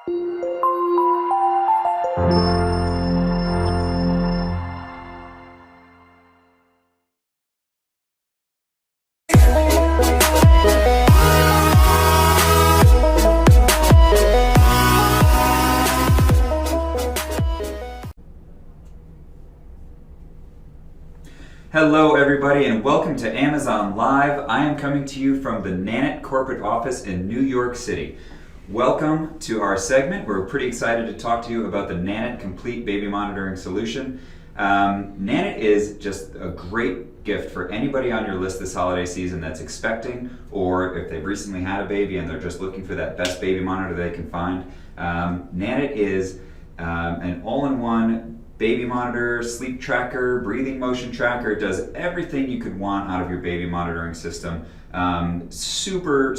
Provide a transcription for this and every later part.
Hello everybody and welcome to Amazon Live. I am coming to you from the Nanit corporate office in New York City. Welcome to our segment. We're pretty excited to talk to you about the Nanit Complete Baby Monitoring Solution. Nanit is just a great gift for anybody on your list this holiday season that's expecting, or if they've recently had a baby and they're just looking for that best baby monitor they can find. Nanit is an all-in-one baby monitor, sleep tracker, breathing motion tracker. It does everything you could want out of your baby monitoring system. Super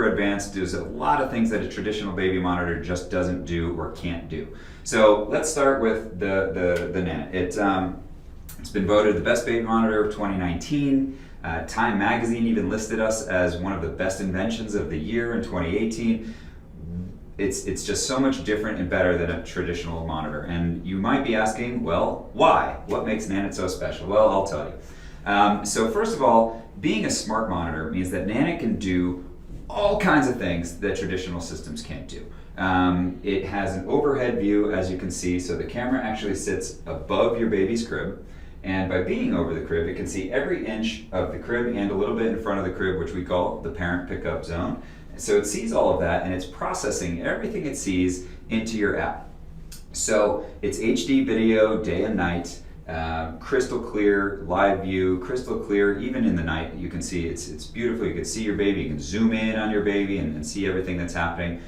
advanced, does a lot of things that a traditional baby monitor just doesn't do or can't do. So let's start with the Nanit. It's been voted the best baby monitor of 2019. Time magazine even listed us as one of the best inventions of the year in 2018. It's just so much different and better than a traditional monitor. And you might be asking, well, why? What makes Nanit so special? Well, I'll tell you. So first of all, being a smart monitor means that Nanit can do all kinds of things that traditional systems can't do. It has an overhead view, as you can see, so the camera actually sits above your baby's crib. And by being over the crib, it can see every inch of the crib and a little bit in front of the crib, which we call the parent pickup zone. So it sees all of that and it's processing everything it sees into your app. So it's HD video day and night, crystal clear, live view, crystal clear, even in the night you can see it's beautiful. You can see your baby, you can zoom in on your baby and see everything that's happening.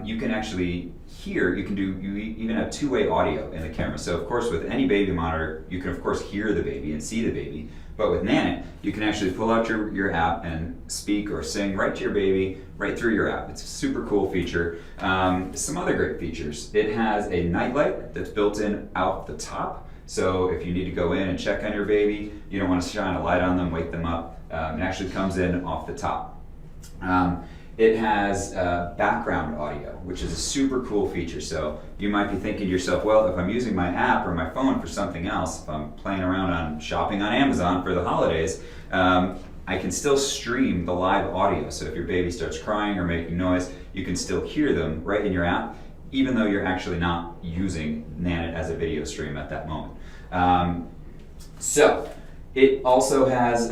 You can actually hear, you even have two-way audio in the camera. So of course with any baby monitor, you can of course hear the baby and see the baby. But with Nanit, you can actually pull out your app and speak or sing right to your baby, right through your app. It's a super cool feature. Some other great features. It has a night light that's built in out the top. So if you need to go in and check on your baby, you don't want to shine a light on them, wake them up. It actually comes in off the top. It has background audio, which is a super cool feature. So you might be thinking to yourself, well, if I'm using my app or my phone for something else, if I'm playing around on shopping on Amazon for the holidays, I can still stream the live audio. So if your baby starts crying or making noise, you can still hear them right in your app, even though you're actually not using Nanit as a video stream at that moment. So it also has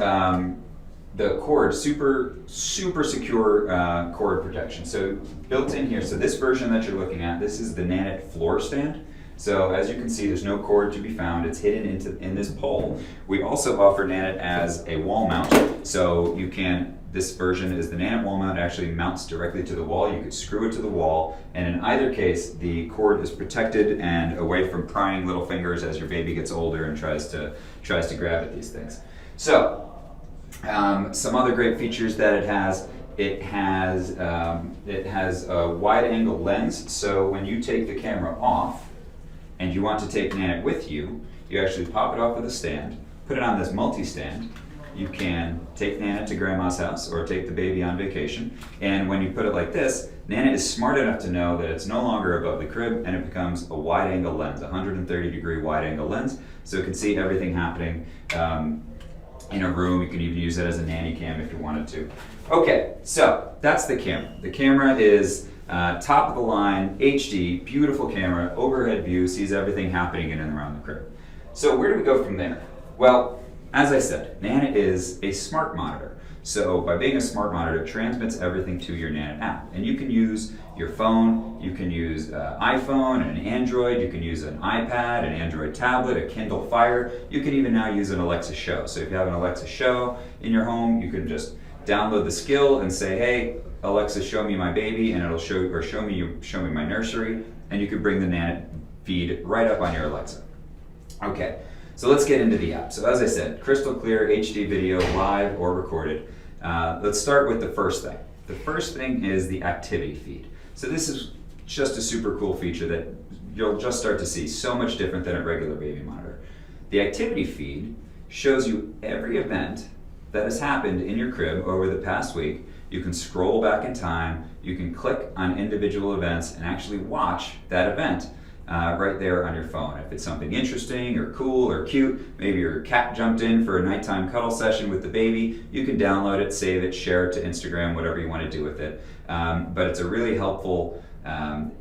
the cord, super secure cord protection. So built in here, so this version that you're looking at, this is the Nanit floor stand. So as you can see, there's no cord to be found. It's hidden in this pole. We also offer Nanit as a wall mount. So you can, this version is the Nanit wall mount. It actually mounts directly to the wall. You could screw it to the wall. And in either case, the cord is protected and away from prying little fingers as your baby gets older and tries to grab at these things. So some other great features that it has. It has a wide angle lens. So when you take the camera off, and you want to take Nanit with you, you actually pop it off of the stand, put it on this multi-stand. You can take Nanit to grandma's house or take the baby on vacation. And when you put it like this, Nanit is smart enough to know that it's no longer above the crib and it becomes a wide angle lens, 130-degree wide angle lens. So it can see everything happening in a room. You can even use it as a nanny cam if you wanted to. Okay, so that's the camera. The camera is top of the line, HD, beautiful camera, overhead view, sees everything happening in and around the crib. So where do we go from there? Well, as I said, Nanit is a smart monitor. So by being a smart monitor, it transmits everything to your Nanit app. And you can use your phone, you can use iPhone, an Android, you can use an iPad, an Android tablet, a Kindle Fire. You can even now use an Alexa Show. So if you have an Alexa Show in your home, you can just download the skill and say, hey, Alexa, show me my baby, and it'll show me my nursery, and you can bring the Nanit feed right up on your Alexa. Okay, so let's get into the app. So as I said, crystal clear HD video, live or recorded. Let's start with the first thing. The first thing is the activity feed. So this is just a super cool feature that you'll just start to see, so much different than a regular baby monitor. The activity feed shows you every event that has happened in your crib over the past week. You can scroll back in time, you can click on individual events and actually watch that event right there on your phone. If it's something interesting or cool or cute, maybe your cat jumped in for a nighttime cuddle session with the baby, you can download it, save it, share it to Instagram, whatever you want to do with it. But it's a really helpful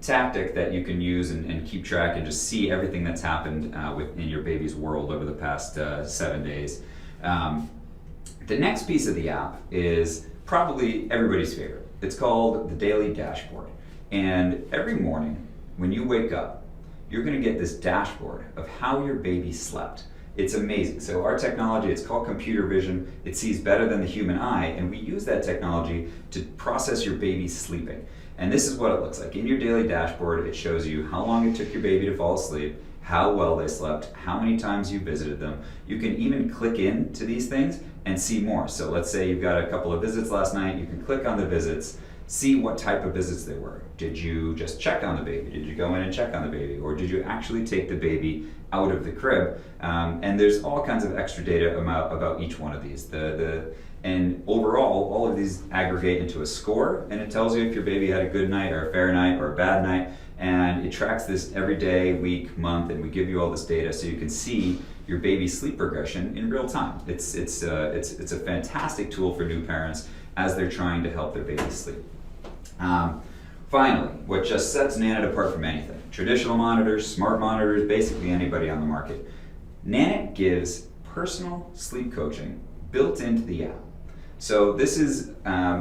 tactic that you can use and keep track and just see everything that's happened in your baby's world over the past 7 days. The next piece of the app is probably everybody's favorite. It's called the Daily Dashboard. And every morning when you wake up, you're going to get this dashboard of how your baby slept. It's amazing. So our technology, it's called computer vision. It sees better than the human eye, and we use that technology to process your baby's sleeping. And this is what it looks like. In your daily dashboard, it shows you how long it took your baby to fall asleep, how well they slept, how many times you visited them. You can even click into these things and see more. So let's say you've got a couple of visits last night, you can click on the visits, see what type of visits they were. Did you just check on the baby? Did you go in and check on the baby? Or did you actually take the baby out of the crib? And there's all kinds of extra data about each one of these. And overall, all of these aggregate into a score, and it tells you if your baby had a good night or a fair night or a bad night, and it tracks this every day, week, month, and we give you all this data so you can see your baby's sleep progression in real time. It's a fantastic tool for new parents as they're trying to help their baby sleep. Finally, what just sets Nanit apart from anything, traditional monitors, smart monitors, basically anybody on the market, Nanit gives personal sleep coaching built into the app. So this is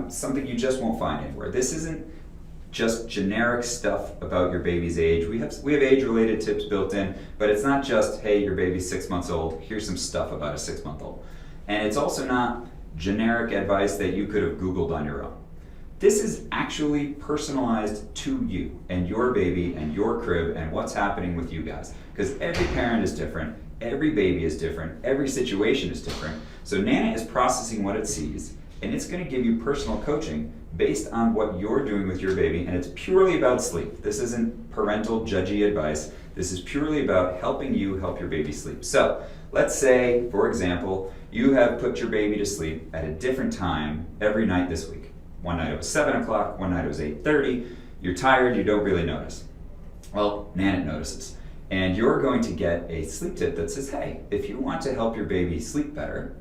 something you just won't find anywhere. This isn't just generic stuff about your baby's age. We have age-related tips built in, but it's not just, hey, your baby's 6 months old, here's some stuff about a 6-month-old. And it's also not generic advice that you could have Googled on your own. This is actually personalized to you and your baby and your crib and what's happening with you guys. Because every parent is different, every baby is different, every situation is different. So Nanit is processing what it sees, and it's going to give you personal coaching based on what you're doing with your baby, and it's purely about sleep. This isn't parental judgy advice. This is purely about helping you help your baby sleep. So let's say, for example, you have put your baby to sleep at a different time every night this week. One night it was 7 o'clock, one night it was 8:30. You're tired, you don't really notice. Well, Nanit notices. And you're going to get a sleep tip that says, hey, if you want to help your baby sleep better,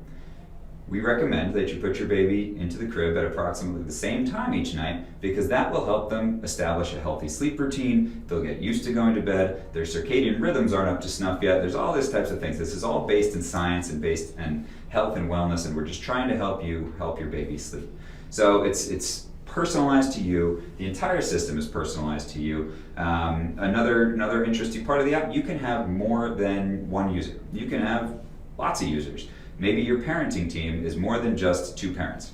we recommend that you put your baby into the crib at approximately the same time each night, because that will help them establish a healthy sleep routine. They'll get used to going to bed. Their circadian rhythms aren't up to snuff yet. There's all these types of things. This is all based in science and based in health and wellness, and we're just trying to help you help your baby sleep. So it's personalized to you. The entire system is personalized to you. Another interesting part of the app, you can have more than one user. You can have lots of users. Maybe your parenting team is more than just 2 parents.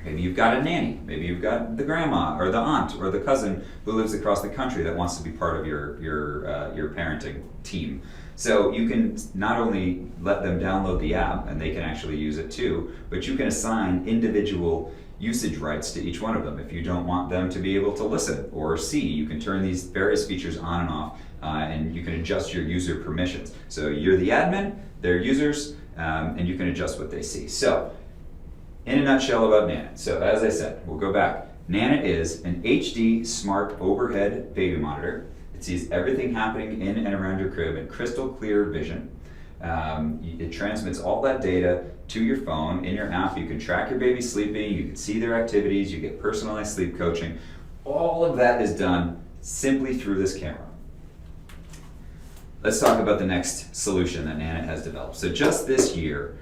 Maybe you've got a nanny. Maybe you've got the grandma or the aunt or the cousin who lives across the country that wants to be part of your parenting team. So you can not only let them download the app and they can actually use it too, but you can assign individual usage rights to each one of them. If you don't want them to be able to listen or see, you can turn these various features on and off, and you can adjust your user permissions. So you're the admin, they're users, and you can adjust what they see. So, in a nutshell about Nanit. So as I said, we'll go back. Nanit is an HD smart overhead baby monitor. It sees everything happening in and around your crib in crystal clear vision. It transmits all that data to your phone. In your app, you can track your baby sleeping, you can see their activities, you get personalized sleep coaching. All of that is done simply through this camera. Let's talk about the next solution that Nanit has developed. So just this year,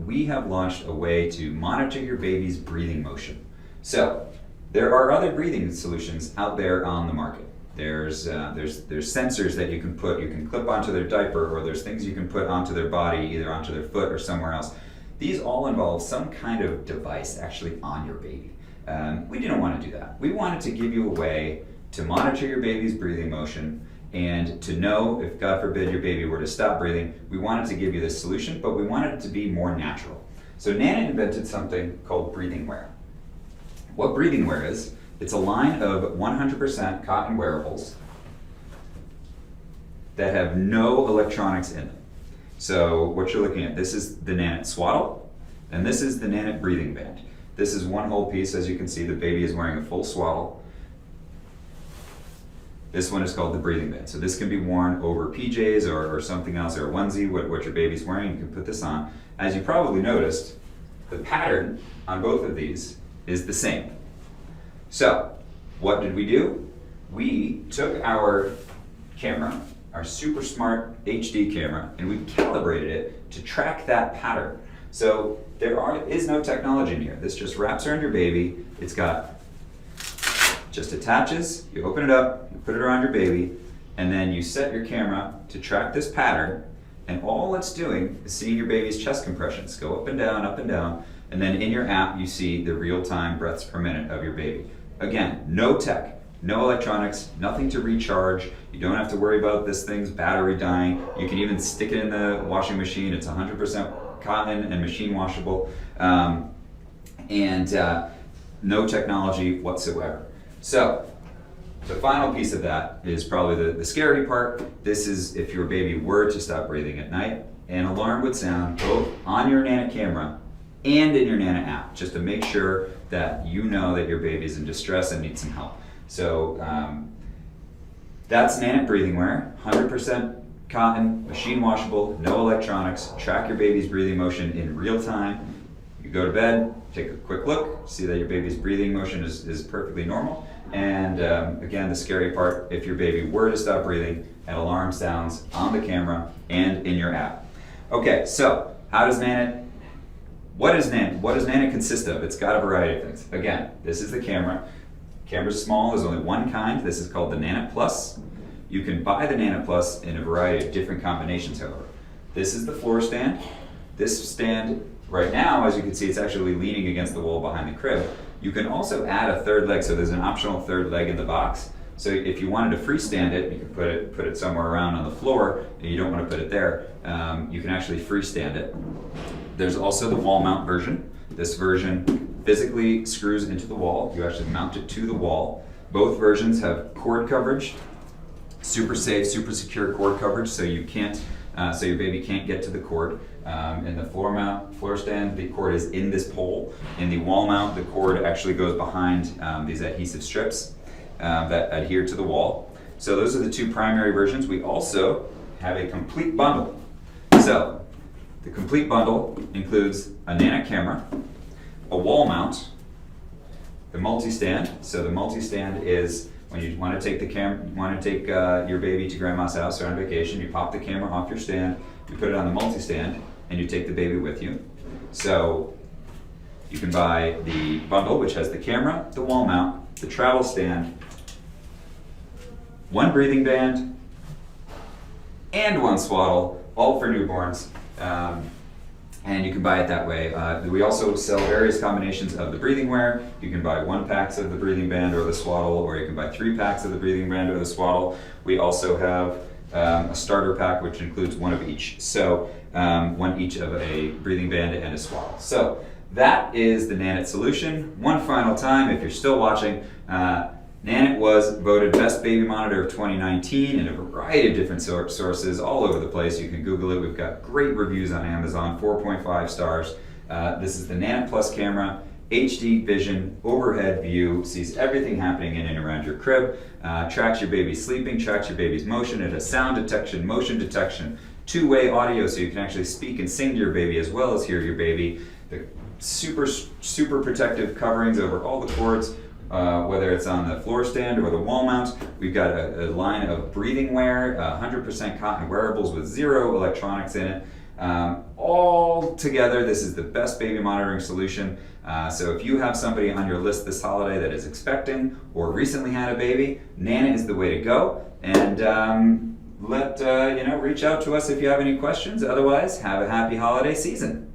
we have launched a way to monitor your baby's breathing motion. So there are other breathing solutions out there on the market. There's sensors that you can clip onto their diaper, or there's things you can put onto their body, either onto their foot or somewhere else. These all involve some kind of device actually on your baby. We didn't want to do that. We wanted to give you a way to monitor your baby's breathing motion and to know if, God forbid, your baby were to stop breathing. We wanted to give you this solution, but we wanted it to be more natural. So Nanit invented something called breathing wear. What breathing wear is, it's a line of 100% cotton wearables that have no electronics in them. So what you're looking at, this is the Nanit Swaddle, and this is the Nanit breathing band. This is one whole piece. As you can see, the baby is wearing a full swaddle. This one is called the breathing band. So this can be worn over PJs or something else, or a onesie, what your baby's wearing. You can put this on. As you probably noticed, the pattern on both of these is the same. So what did we do? We took our camera, our super smart HD camera, and we calibrated it to track that pattern. So there is no technology in here. This just wraps around your baby. It's got, just attaches, you open it up, you put it around your baby, and then you set your camera to track this pattern, and all it's doing is seeing your baby's chest compressions go up and down, and then in your app you see the real-time breaths per minute of your baby. Again, no tech, no electronics, nothing to recharge. You don't have to worry about this thing's battery dying. You can even stick it in the washing machine. It's 100% cotton and machine washable, and no technology whatsoever. So the final piece of that is probably the scary part. This is if your baby were to stop breathing at night, an alarm would sound both on your Nanit camera and in your Nanit app, just to make sure that you know that your baby is in distress and needs some help. So that's Nanit breathing wear, 100% cotton, machine washable, no electronics. Track your baby's breathing motion in real time. You go to bed, take a quick look, see that your baby's breathing motion is perfectly normal. And again, the scary part, if your baby were to stop breathing, an alarm sounds on the camera and in your app. Okay, so what does Nanit consist of? It's got a variety of things. Again, this is the camera. Camera's small, there's only one kind. This is called the Nanit Plus. You can buy the Nanit Plus in a variety of different combinations, however. This is the floor stand. This stand, right now, as you can see, it's actually leaning against the wall behind the crib. You can also add a third leg, so there's an optional third leg in the box. So if you wanted to freestand it, you could put it somewhere around on the floor, and you don't want to put it there, you can actually freestand it. There's also the wall mount version. This version physically screws into the wall. You actually mount it to the wall. Both versions have cord coverage, super safe, super secure cord coverage, so you can't, so your baby can't get to the cord. In the floor stand, the cord is in this pole. In the wall mount, the cord actually goes behind these adhesive strips that adhere to the wall. So those are the two primary versions. We also have a complete bundle. So the complete bundle includes a Nanit camera, a wall mount, the multi-stand. So the multi-stand is when you want to take your baby to grandma's house or on vacation, you pop the camera off your stand, you put it on the multi-stand, and you take the baby with you. So you can buy the bundle, which has the camera, the wall mount, the travel stand, one breathing band, and one swaddle, all for newborns. And you can buy it that way. We also sell various combinations of the breathing wear. You can buy 1 pack of the breathing band or the swaddle, or you can buy 3 packs of the breathing band or the swaddle. We also have a starter pack, which includes one of each. So one each of a breathing band and a swaddle. So that is the Nanit solution. One final time, if you're still watching, Nanit was voted Best Baby Monitor of 2019 in a variety of different sources all over the place. You can Google it. We've got great reviews on Amazon, 4.5 stars. This is the Nanit Plus camera, HD vision, overhead view, sees everything happening in and around your crib, tracks your baby sleeping, tracks your baby's motion. It has sound detection, motion detection, two-way audio, so you can actually speak and sing to your baby as well as hear your baby. The super protective coverings over all the cords, whether it's on the floor stand or the wall mount. We've got a line of breathing wear, 100% cotton wearables with 0 electronics in it. All together, this is the best baby monitoring solution. So if you have somebody on your list this holiday that is expecting or recently had a baby, Nanit is the way to go. And reach out to us if you have any questions. Otherwise, have a happy holiday season.